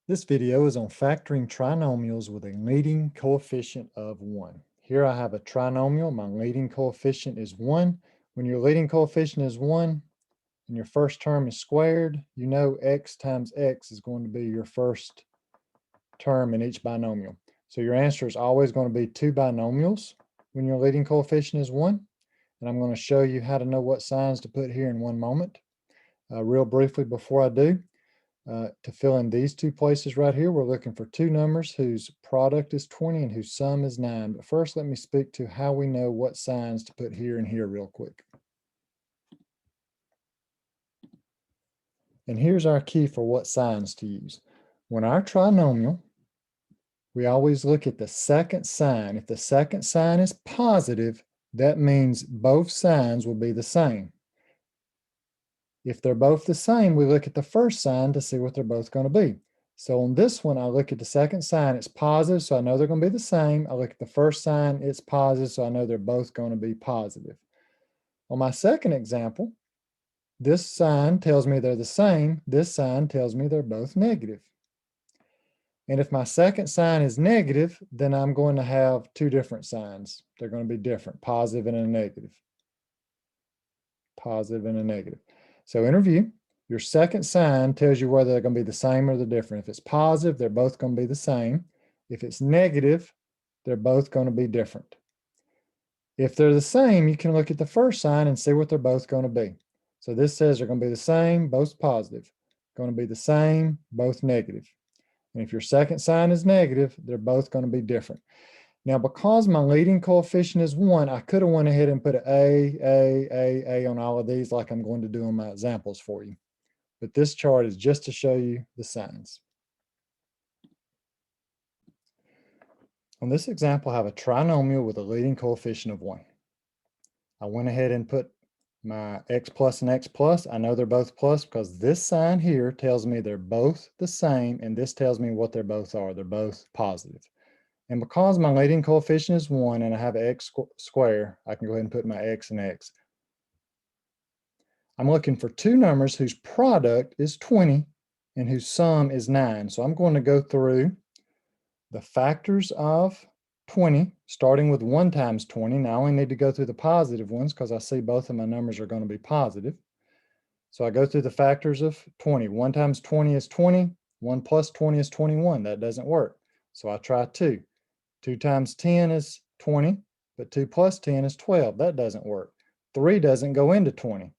This video is on factoring trinomials with a leading coefficient of 1. Here I have a trinomial. My leading coefficient is 1. When your leading coefficient is 1 and your first term is squared, you know x times x is going to be your first term in each binomial. So your answer is always going to be two binomials when your leading coefficient is 1. And I'm going to show you how to know what signs to put here in one moment. Real briefly before I do, to fill in these two places right here, we're looking for two numbers whose product is 20 and whose sum is 9. But first, let me speak to how we know what signs to put here and here real quick. And here's our key for what signs to use. When our trinomial, we always look at the second sign. If the second sign is positive, that means both signs will be the same. If they're both the same, we look at the first sign to see what they're both going to be. So on this one, I look at the second sign, it's positive, so I know they're going to be the same. I look at the first sign, it's positive, so I know they're both going to be positive. On my second example, this sign tells me they're the same. This sign tells me they're both negative. And if my second sign is negative, then I'm going to have two different signs. They're going to be different, positive and a negative. Positive and a negative. So in review, your second sign tells you whether they're going to be the same or the different. If it's positive, they're both going to be the same. If it's negative, they're both going to be different. If they're the same, you can look at the first sign and see what they're both going to be. So this says they're going to be the same, both positive. Going to be the same, both negative. And if your second sign is negative, they're both going to be different. Now, because my leading coefficient is 1, I could have went ahead and put an A on all of these like I'm going to do on my examples for you. But this chart is just to show you the signs. On this example, I have a trinomial with a leading coefficient of 1. I went ahead and put my x plus and x plus. I know they're both plus because this sign here tells me they're both the same, and this tells me what they both are. They're both positive. And because my leading coefficient is 1 and I have an x square, I can go ahead and put my x and x. I'm looking for two numbers whose product is 20 and whose sum is 9. So I'm going to go through the factors of 20, starting with 1 times 20. Now I only need to go through the positive ones because I see both of my numbers are going to be positive. So I go through the factors of 20. 1 times 20 is 20. 1 plus 20 is 21. That doesn't work. So I try 2. 2 times 10 is 20, but 2 plus 10 is 12. That doesn't work. 3 doesn't go into 20.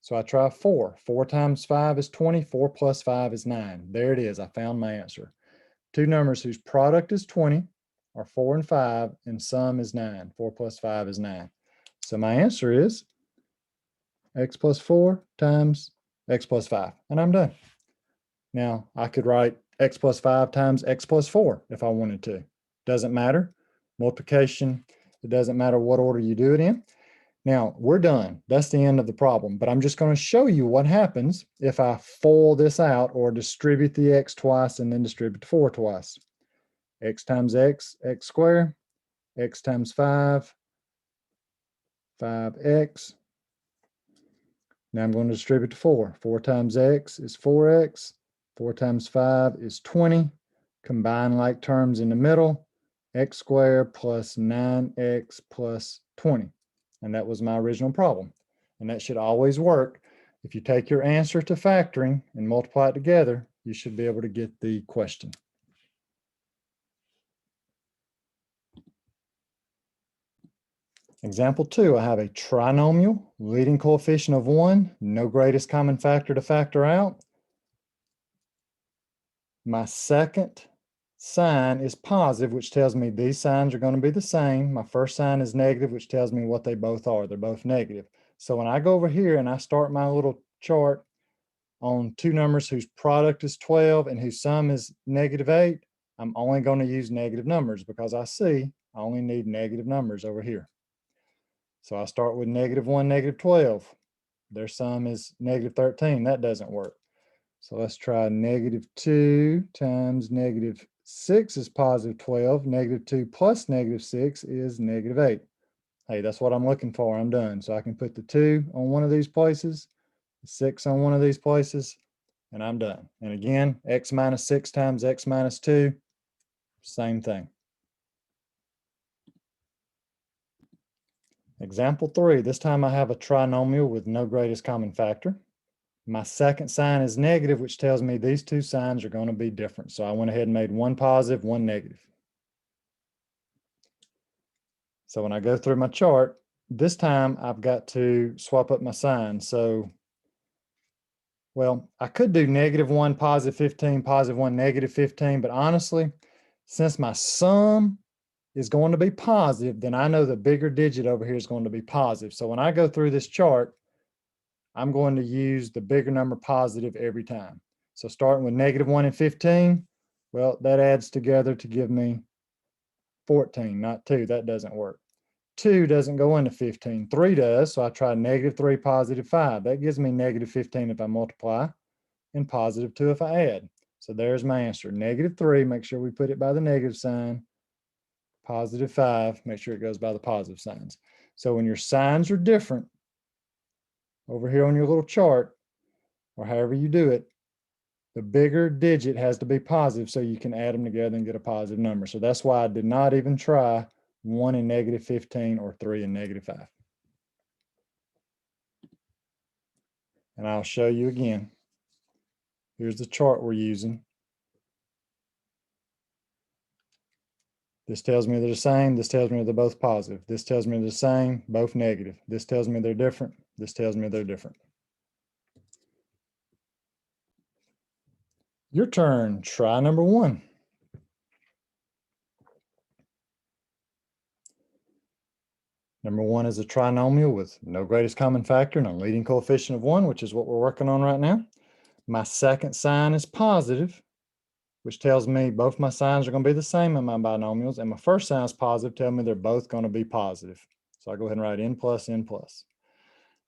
So I try 4. 4 times 5 is 20. 4 plus 5 is 9. There it is. I found my answer. Two numbers whose product is 20 are 4 and 5, and sum is 9. 4 plus 5 is 9. So my answer is x plus 4 times x plus 5, and I'm done. Now, I could write x plus 5 times x plus 4 if I wanted to. Doesn't matter. Multiplication, it doesn't matter what order you do it in. Now, we're done. That's the end of the problem. But I'm just going to show you what happens if I FOIL this out or distribute the x twice and then distribute the 4 twice. X times x, x squared. X times 5, 5x. Now I'm going to distribute the 4. 4 times x is 4x. 4 times 5 is 20. Combine like terms in the middle. X squared plus 9x plus 20. And that was my original problem. And that should always work. If you take your answer to factoring and multiply it together, you should be able to get the question. Example 2, I have a trinomial, leading coefficient of 1, no greatest common factor to factor out. My second sign is positive, which tells me these signs are going to be the same. My first sign is negative, which tells me what they both are. They're both negative. So when I go over here and I start my little chart on two numbers whose product is 12 and whose sum is -8, I'm only going to use negative numbers because I see I only need negative numbers over here. So I start with -1, -12. Their sum is -13. That doesn't work. So let's try -2 times -6 is +12. -2 plus -6 is -8. Hey, that's what I'm looking for. I'm done. So I can put the 2 on one of these places, the 6 on one of these places, and I'm done. And again, x minus 6 times x minus 2, same thing. Example 3, this time I have a trinomial with no greatest common factor. My second sign is negative, which tells me these two signs are going to be different. So I went ahead and made one positive, one negative. So when I go through my chart, this time I've got to swap up my signs. So, well, I could do -1, +15, +1, -15, but honestly, since my sum is going to be positive, then I know the bigger digit over here is going to be positive. So when I go through this chart, I'm going to use the bigger number positive every time. So starting with -1 and 15, well, that adds together to give me 14, not 2. That doesn't work. 2 doesn't go into 15. 3 does, so I try -3, +5. That gives me -15 if I multiply and +2 if I add. So there's my answer. -3, make sure we put it by the negative sign. +5, make sure it goes by the positive signs. So when your signs are different, over here on your little chart, or however you do it, the bigger digit has to be positive so you can add them together and get a positive number. So that's why I did not even try 1 and -15 or 3 and -5. And I'll show you again. Here's the chart we're using. This tells me they're the same. This tells me they're both positive. This tells me they're the same, both negative. This tells me they're different. This tells me they're different. Your turn. Try number 1. Number 1 is a trinomial with no greatest common factor and a leading coefficient of 1, which is what we're working on right now. My second sign is positive, which tells me both my signs are going to be the same in my binomials. And my first sign is positive, telling me they're both going to be positive. So I'll go ahead and write n plus, n plus.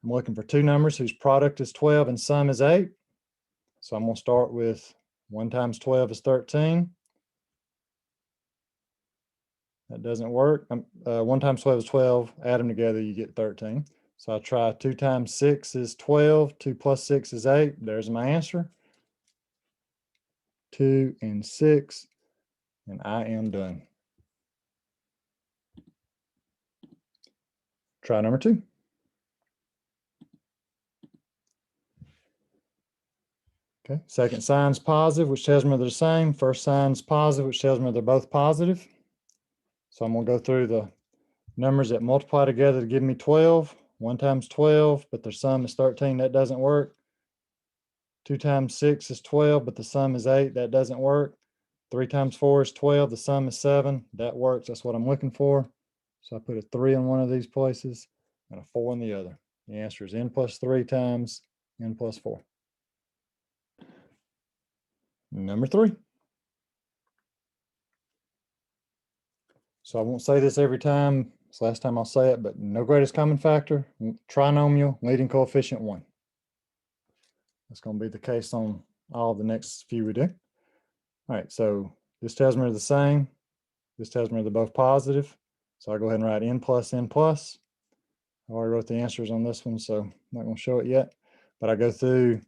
I'm looking for two numbers whose product is 12 and sum is 8. So I'm going to start with 1 times 12 is 13. That doesn't work. 1 times 12 is 12. Add them together, you get 13. So I'll try 2 times 6 is 12. 2 plus 6 is 8. There's my answer. 2 and 6. And I am done. Try number 2. Okay, second sign's positive, which tells me they're the same. First sign's positive, which tells me they're both positive. So I'm going to go through the numbers that multiply together to give me 12. 1 times 12, but their sum is 13. That doesn't work. 2 times 6 is 12, but the sum is 8. That doesn't work. 3 times 4 is 12. The sum is 7. That works. That's what I'm looking for. So I put a 3 in one of these places and a 4 in the other. The answer is n plus 3 times n plus 4. Number 3. So I won't say this every time. It's the last time I'll say it, but no greatest common factor, trinomial, leading coefficient 1. That's going to be the case on all the next few we do. All right, so this tells me they're the same. This tells me they're both positive. So I'll go ahead and write n plus, n plus. I already wrote the answers on this one, so I'm not going to show it yet. But I go through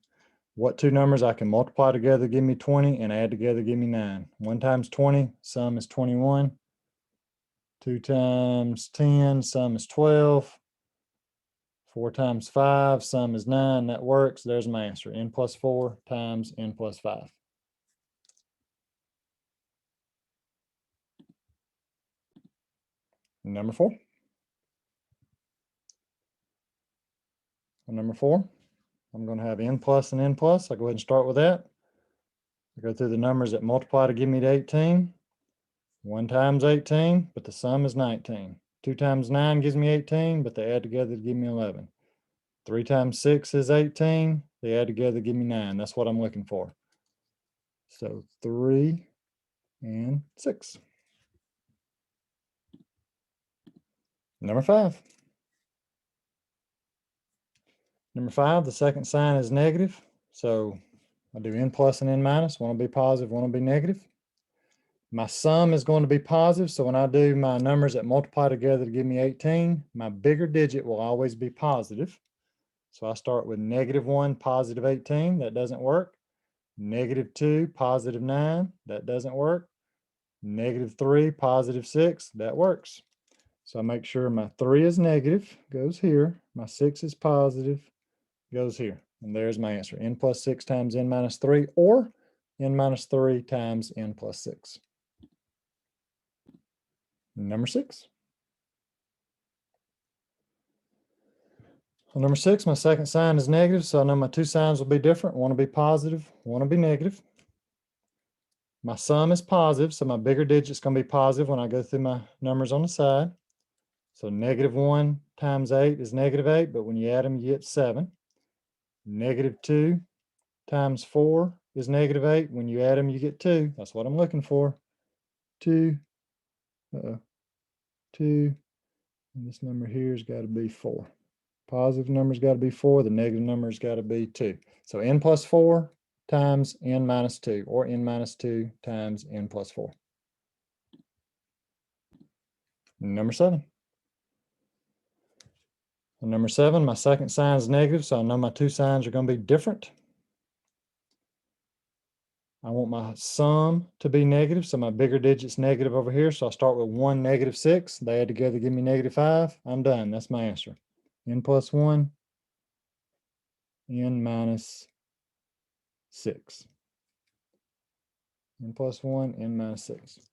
what two numbers I can multiply together, give me 20, and add together, give me 9. 1 times 20, sum is 21. 2 times 10, sum is 12. 4 times 5, sum is 9. That works. There's my answer. N plus 4 times n plus 5. Number 4. Number 4, I'm going to have n plus and n plus. I'll go ahead and start with that. I go through the numbers that multiply to give me 18. 1 times 18, but the sum is 19. 2 times 9 gives me 18, but they add together to give me 11. 3 times 6 is 18. They add together to give me 9. That's what I'm looking for. So 3 and 6. Number 5. Number 5, the second sign is negative. So I do n plus and n minus. One will be positive, one will be negative. My sum is going to be positive. So when I do my numbers that multiply together to give me 18, my bigger digit will always be positive. So I start with -1, +18. That doesn't work. -2, +9, that doesn't work. -3, +6, that works. So I make sure my 3 is negative, goes here. My 6 is positive, goes here. And there's my answer, n plus 6 times n minus 3, or n minus 3 times n plus 6. Number 6. On number 6, my second sign is negative, so I know my two signs will be different. One will be positive, one will be negative. My sum is positive, so my bigger digit's going to be positive when I go through my numbers on the side. So -1 times 8 is -8, but when you add them, you get 7. -2 times 4 is -8. When you add them, you get 2. That's what I'm looking for. 2, 2, and this number here's got to be 4. Positive number's got to be 4. The negative number's got to be 2. So n plus 4 times n minus 2, or n minus 2 times n plus 4. Number 7. On number 7, my second sign is negative, so I know my two signs are going to be different. I want my sum to be negative, so my bigger digit's negative over here. So I'll start with 1, -6. They add together, give me -5. I'm done. That's my answer. N plus 1, n minus 6. N plus 1, n minus 6.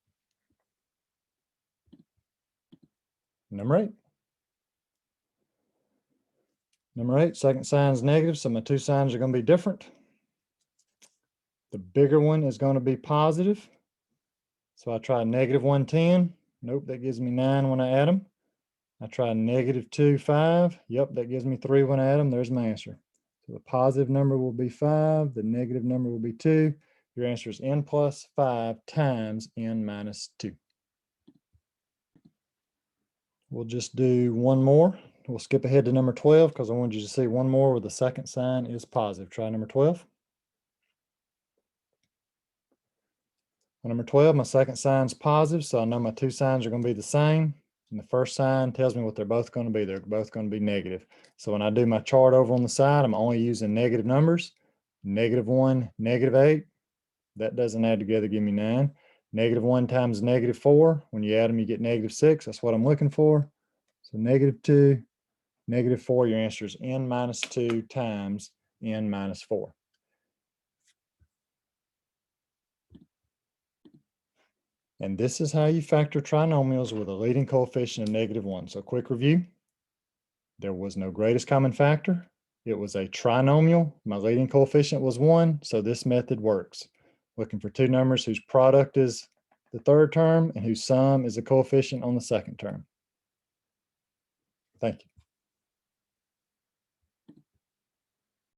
Number 8. Number 8, second sign is negative, so my two signs are going to be different. The bigger one is going to be positive. So I try -110. Nope, that gives me 9 when I add them. I try -2, 5. Yep, that gives me 3 when I add them. There's my answer. So the positive number will be 5. The negative number will be 2. Your answer is n plus 5 times n minus 2. We'll just do one more. We'll skip ahead to number 12 because I wanted you to see one more where the second sign is positive. Try number 12. On number 12, my second sign is positive, so I know my two signs are going to be the same. And the first sign tells me what they're both going to be. They're both going to be negative. So when I do my chart over on the side, I'm only using negative numbers. -1, -8. That doesn't add together, give me 9. -1 times -4. When you add them, you get -6. That's what I'm looking for. So -2, -4. Your answer is n minus 2 times n minus 4. And this is how you factor trinomials with a leading coefficient of -1. So quick review. There was no greatest common factor. It was a trinomial. My leading coefficient was 1, so this method works. Looking for two numbers whose product is the third term and whose sum is a coefficient on the second term. Thank you.